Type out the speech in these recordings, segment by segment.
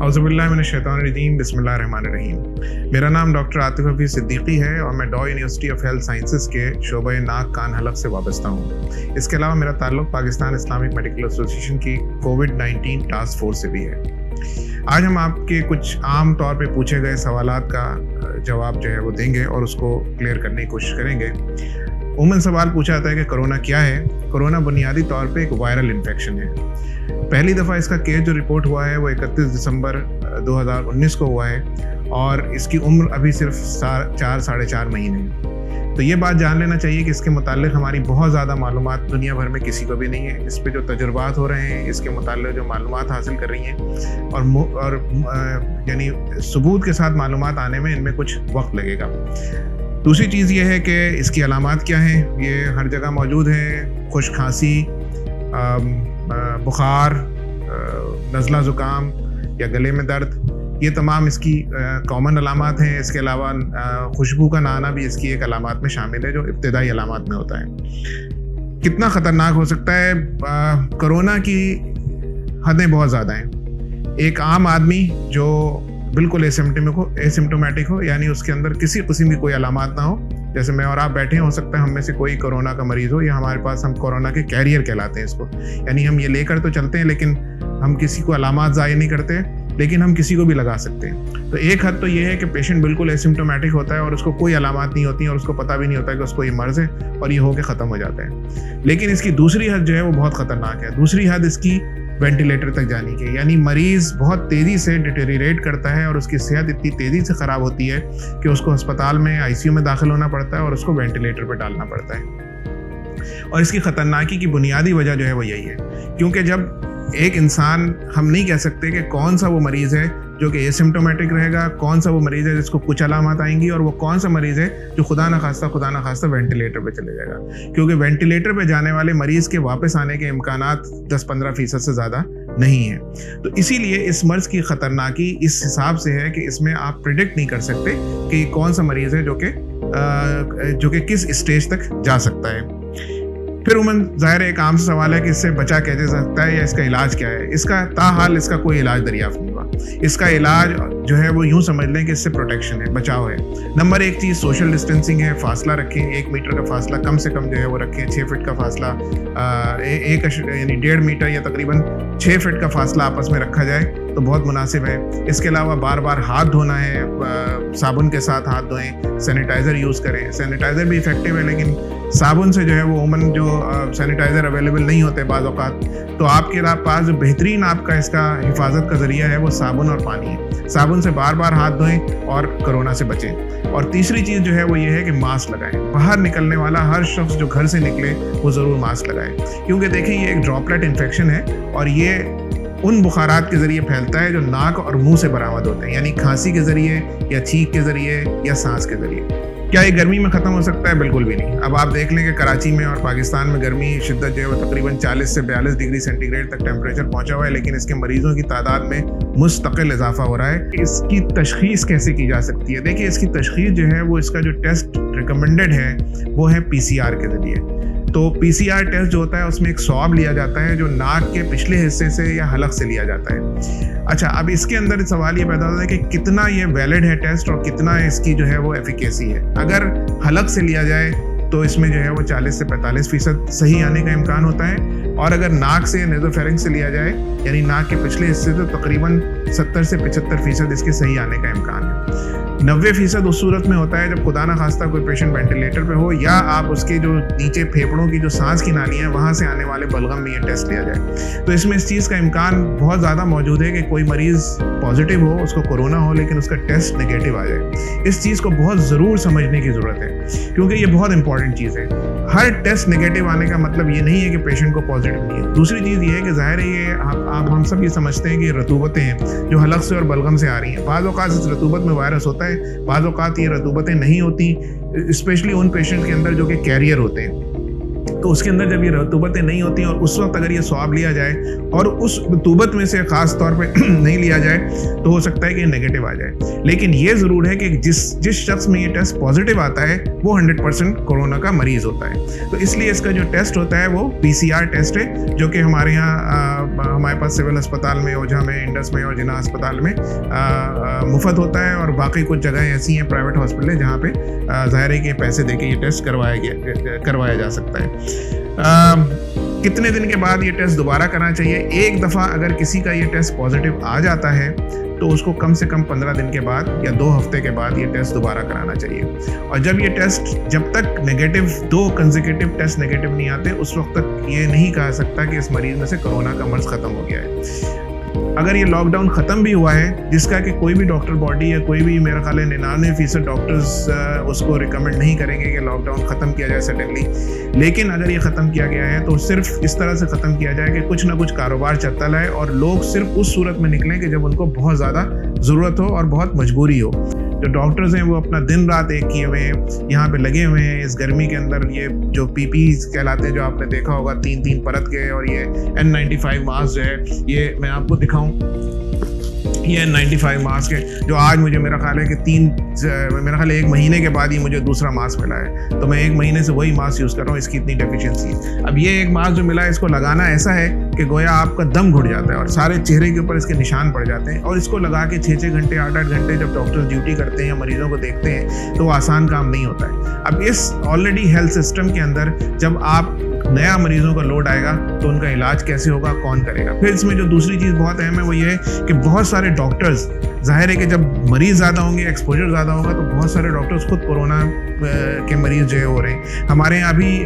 औज़ुबिल्लाहिमिनश्शैतानिर्रजीम बिस्मिल्लाहिर्रहमानिर्रहीम। मेरा नाम डॉक्टर आतिफ हफीज़ सिद्दीकी है और मैं डॉ यूनिवर्सिटी ऑफ हेल्थ साइंसेज़ के शोबे नाक कान हलक से वाबस्ता हूँ। इसके अलावा मेरा ताल्लुक़ पाकिस्तान इस्लामिक मेडिकल एसोसिएशन की कोविड-19 टास्क फोर्स से भी है। आज हम आपके कुछ आम तौर पे पूछे गए सवालात का जवाब जो है वो देंगे और उसको क्लियर करने की कोशिश करेंगे। उमूमन सवाल पूछा जाता है कि कोरोना क्या है। कोरोना बुनियादी तौर पे एक वायरल इन्फेक्शन है। पहली दफ़ा इसका केस जो रिपोर्ट हुआ है वो 31 दिसंबर 2019 को हुआ है और इसकी उम्र अभी सिर्फ 4-4.5 महीने है। तो ये बात जान लेना चाहिए कि इसके मुतालिक हमारी बहुत ज़्यादा मालूमात दुनिया भर में किसी को भी नहीं है। इस पे जो तजुर्बात हो रहे हैं, इसके मुतालिक जो मालूमात हासिल कर रही हैं और यानी सबूत के साथ मालूमात आने में इनमें कुछ वक्त लगेगा। दूसरी चीज़ ये है कि इसकी अलामात क्या हैं। ये हर जगह मौजूद हैं। खुश्क खांसी, बुखार, नज़ला ज़ुकाम या गले में दर्द, ये तमाम इसकी कॉमन अलामात हैं। इसके अलावा खुशबू का ना आना भी इसकी एक अलामात में शामिल है जो इब्तिदाई अलामात में होता है। कितना ख़तरनाक हो सकता है? कोरोना की हदें बहुत ज़्यादा हैं। एक आम आदमी जो बिल्कुल एसिम्टोमेटिक हो, यानी उसके अंदर किसी किस्म की कोई अलामात ना हो, जैसे मैं और आप बैठे हो सकता है हम में से कोई कोरोना का मरीज़ हो या हमारे पास, हम कोरोना के कैरियर कहलाते हैं इसको, यानी हम ये लेकर तो चलते हैं लेकिन हम किसी को अलामात ज़ाहिर नहीं करते, लेकिन हम किसी को भी लगा सकते हैं। तो एक हद तो ये है कि पेशेंट बिल्कुल एसिम्टोमेटिक होता है और उसको कोई अलामात नहीं होती और उसको पता भी नहीं होता कि उसको ये मर्ज़ है और ये होकर ख़त्म हो जाता है। लेकिन इसकी दूसरी हद जो है वो बहुत ख़तरनाक है। दूसरी हद इसकी वेंटिलेटर तक जाने की, यानी मरीज़ बहुत तेज़ी से डिटेरिएट करता है और उसकी सेहत इतनी तेज़ी से ख़राब होती है कि उसको अस्पताल में आईसीयू में दाखिल होना पड़ता है और उसको वेंटिलेटर पर डालना पड़ता है। और इसकी ख़तरनाकी की बुनियादी वजह जो है वो यही है, क्योंकि जब एक इंसान, हम नहीं कह सकते कि कौन सा वो मरीज़ है जो कि एसिम्टोमेटिक रहेगा, कौन सा वो मरीज़ है जिसको कुछ अलामत आएंगी, और वो कौन सा मरीज़ है जो खुदा न खास्ता वेंटिलेटर पे चले जाएगा। क्योंकि वेंटिलेटर पे जाने वाले मरीज़ के वापस आने के इम्कानात 10-15% से ज़्यादा नहीं है। तो इसीलिए इस मर्ज़ की ख़तरनाकी इस हिसाब से है कि इसमें आप प्रिडिक्ट नहीं कर सकते कि कौन सा मरीज़ है जो कि किस स्टेज तक जा सकता है। फिर उमन ज़ाहिर एक आम सवाल है कि इससे बचा कैसे सकता है या इसका इलाज क्या है। इसका ताहाल इसका कोई इलाज दरियाफ्त नहीं हुआ। इसका इलाज जो है वो यूँ समझ लें कि इससे प्रोटेक्शन है, बचाव है। नंबर एक चीज़ सोशल डिस्टेंसिंग है, फासला रखें, 1 मीटर का फासला कम से कम जो है वो रखें, 6 फीट का फासला, यानी 1.5 मीटर या तकरीबन 6 फीट का फासला आपस में रखा जाए तो बहुत मुनासिब है। इसके अलावा बार बार हाथ धोना है, साबुन के साथ हाथ धोएं, सैनिटाइज़र यूज़ करें। सैनिटाइज़र भी इफ़ेक्टिव है, लेकिन साबुन से जो है वो उमन जो सैनिटाइज़र अवेलेबल नहीं होते बाज़ औक़ात, तो आपके पास जो बेहतरीन आपका इसका हिफाजत का ज़रिया है वो साबुन और पानी है। साबुन से बार बार हाथ धोएं और कोरोना से बचें। और तीसरी चीज़ जो है वो ये है कि मास्क लगाएं। बाहर निकलने वाला हर शख्स जो घर से निकले वो ज़रूर मास्क लगाएं, क्योंकि देखिए ये एक ड्रॉपलेट इन्फेक्शन है और ये उन बुखारात के ज़रिए फैलता है जो नाक और मुंह से बरामद होते हैं, यानी खांसी के ज़रिए या छींक के ज़रिए या सांस के ज़रिए। क्या ये गर्मी में ख़त्म हो सकता है? बिल्कुल भी नहीं। अब आप देख लें कि कराची में और पाकिस्तान में गर्मी शिद्दत जो है वो तकरीबन 40 से 42 डिग्री सेंटीग्रेड तक टेम्परेचर पहुंचा हुआ है, लेकिन इसके मरीज़ों की तादाद में मुस्तकिल इजाफा हो रहा है। इसकी तशख़ीस कैसे की जा सकती है? देखिए, इसकी तशख़ीस जो है वो, इसका जो टेस्ट रिकमेंडेड है वो है PCR के ज़रिए। तो PCR टेस्ट जो होता है उसमें एक स्वैब लिया जाता है जो नाक के पिछले हिस्से से या हलक से लिया जाता है। अच्छा, अब इसके अंदर सवाल ये पैदा होता है कि कितना ये वैलिड है टेस्ट और कितना इसकी जो है वो एफिकेसी है। अगर हलक से लिया जाए तो इसमें जो है वो 40 से 45% सही आने का इम्कान होता है, और अगर नाक से नेज़ोफेरिंक्स से लिया जाए यानी नाक के पिछले हिस्से से, तो तकरीबन 70 से 75% इसके सही आने का इम्कान है। 90% उस सूरत में होता है जब खुदा न खास्ता कोई पेशेंट वेंटिलेटर पे हो या आप उसके जो नीचे फेफड़ों की जो सांस की नाली है वहाँ से आने वाले बलगम में ये टेस्ट लिया जाए। तो इसमें इस चीज़ का इम्कान बहुत ज़्यादा मौजूद है कि कोई मरीज़ पॉजिटिव हो, उसको कोरोना हो, लेकिन उसका टेस्ट नेगेटिव आ जाए। इस चीज़ को बहुत ज़रूर समझने की ज़रूरत है, क्योंकि ये बहुत इंपॉर्टेंट चीज़ है। हर टेस्ट नेगेटिव आने का मतलब ये नहीं है कि पेशेंट को पॉजिटिव नहीं है। दूसरी चीज़ ये है कि ज़ाहिर है ये हम सब ये समझते हैं कि रतूबतें हैं जो हलक से और बलगम से आ रही हैं। बाज़ औक़ात इस रतूबत में वायरस होता है, बाज़ औक़ात ये रतूबतें नहीं होती, स्पेशली उन पेशेंट के अंदर जो कि कैरियर होते हैं। तो उसके अंदर जब ये रतूबतें नहीं होती और उस वक्त अगर ये स्वाब लिया जाए और उस रतूबत में से ख़ास तौर पे नहीं लिया जाए तो हो सकता है कि नेगेटिव आ जाए। लेकिन ये ज़रूर है कि जिस शख्स में ये टेस्ट पॉजिटिव आता है वो 100% कोरोना का मरीज़ होता है। तो इसलिए इसका जो टेस्ट होता है वो PCR टेस्ट है, जो कि हमारे यहाँ हमारे पास सिविल अस्पताल में, ओझा में, इंडस में और जिना अस्पताल में मुफ्त होता है। और बाकी कुछ जगह ऐसी हैं प्राइवेट हॉस्पिटल है जहाँ पे ज़ाहिर है कि पैसे दे के ये टेस्ट करवाया जा सकता है। कितने दिन के बाद ये टेस्ट दोबारा करना चाहिए? एक दफ़ा अगर किसी का ये टेस्ट पॉजिटिव आ जाता है तो उसको कम से कम 15 दिन के बाद या 2 हफ्ते के बाद ये टेस्ट दोबारा कराना चाहिए। और जब तक नेगेटिव 2 कंसेक्यूटिव टेस्ट नेगेटिव नहीं आते उस वक्त तक ये नहीं कहा सकता कि इस मरीज़ में से कोरोना का मर्ज़ ख़त्म हो गया है। अगर ये लॉकडाउन ख़त्म भी हुआ है, जिसका कि कोई भी डॉक्टर बॉडी या कोई भी, मेरा ख्याल है 99% डॉक्टर्स उसको रिकमेंड नहीं करेंगे कि लॉकडाउन ख़त्म किया जाए सडनली, लेकिन अगर ये ख़त्म किया गया है तो सिर्फ इस तरह से ख़त्म किया जाए कि कुछ ना कुछ कारोबार चलता रहे और लोग सिर्फ उस सूरत में निकलें कि जब उनको बहुत ज़्यादा ज़रूरत हो और बहुत मजबूरी हो। जो डॉक्टर्स हैं वो अपना दिन रात एक किए हुए हैं, यहाँ पे लगे हुए हैं इस गर्मी के अंदर। ये जो PPE कहलाते हैं, जो आपने देखा होगा 3-3 परत के, और ये N95 मास्क जो है, ये मैं आपको दिखाऊं, ये N95 मास्क है जो आज मुझे मेरा ख्याल है कि मेरा ख्याल है 1 महीने के बाद ही मुझे दूसरा मास्क मिला है। तो मैं 1 महीने से वही मास्क यूज़ कर रहा हूँ, इसकी इतनी डेफिशिएंसी है। अब ये एक मास्क जो मिला है, इसको लगाना ऐसा है कि गोया आपका दम घुट जाता है और सारे चेहरे के ऊपर इसके निशान पड़ जाते हैं। और इसको लगा के 6-6 घंटे 8-8 घंटे जब डॉक्टर्स ड्यूटी करते हैं या मरीजों को देखते हैं तो वो आसान काम नहीं होता है। अब इस ऑलरेडी हेल्थ सिस्टम के अंदर जब आप नया मरीजों का लोड आएगा तो उनका इलाज कैसे होगा, कौन करेगा? फिर इसमें जो दूसरी चीज़ बहुत अहम है वो ये है कि बहुत सारे डॉक्टर्स, जाहिर है कि जब मरीज़ ज़्यादा होंगे, एक्सपोजर ज़्यादा होगा, तो बहुत सारे डॉक्टर्स खुद कोरोना के मरीज़ जो है हो रहे हैं। हमारे यहाँ अभी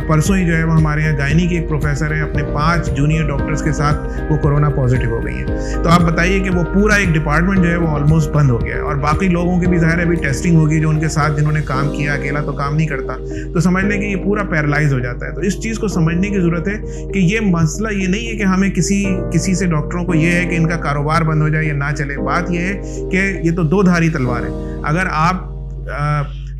परसों ही जो है वो हमारे यहाँ गायनी के एक प्रोफेसर हैं, अपने 5 जूनियर डॉक्टर्स के साथ वो कोरोना पॉजिटिव हो गई हैं। तो आप बताइए कि वो पूरा एक डिपार्टमेंट जो है वो ऑलमोस्ट बंद हो गया है। और बाकी लोगों की भी जाहिर है अभी टेस्टिंग होगी, जो उनके साथ जिन्होंने काम किया, अकेला तो काम नहीं करता, तो समझ लें कि ये पूरा पैरालाइज हो जाता है। तो इस चीज़ को समझने की ज़रूरत है कि ये मसला ये नहीं है कि हमें किसी से डॉक्टरों को ये है कि इनका कारोबार बंद हो जाए या ना चले। बात ये है कि ये तो 2 धारी तलवार है। अगर आप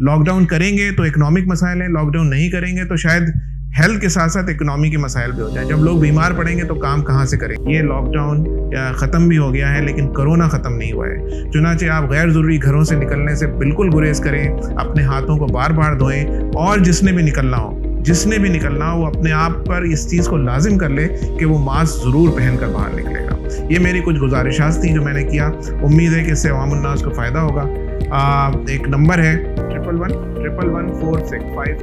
लॉकडाउन करेंगे तो इकोनॉमिक मसाइल हैं, लॉकडाउन नहीं करेंगे तो शायद हेल्थ के साथ साथ इकोनॉमी के मसाइल भी हो जाए। जब लोग बीमार पड़ेंगे तो काम कहाँ से करेंगे? ये लॉकडाउन ख़त्म भी हो गया है लेकिन कोरोना ख़त्म नहीं हुआ है। चुनांचे आप गैर ज़रूरी घरों से निकलने से बिल्कुल गुरेज करें, अपने हाथों को बार बार धोएं, और जिसने भी निकलना हो वो अपने आप पर इस चीज़ को लाजिम कर ले कि वो मास्क ज़रूर पहन कर बाहर निकलेगा। ये मेरी कुछ गुजारिशात थी जो मैंने किया। उम्मीद है कि इससे अवामुन्नास को फ़ायदा होगा। एक नंबर है 111-111-465,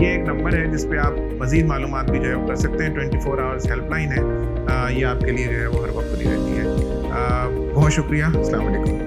ये एक नंबर है जिस पे आप मज़ीद मालूमात भी जो है वो कर सकते हैं। 24 आवर्स हेल्पलाइन है, ये आपके लिए जो है वो हर वक्त खुली रहती है। बहुत शुक्रिया। अस्सलाम वालेकुम।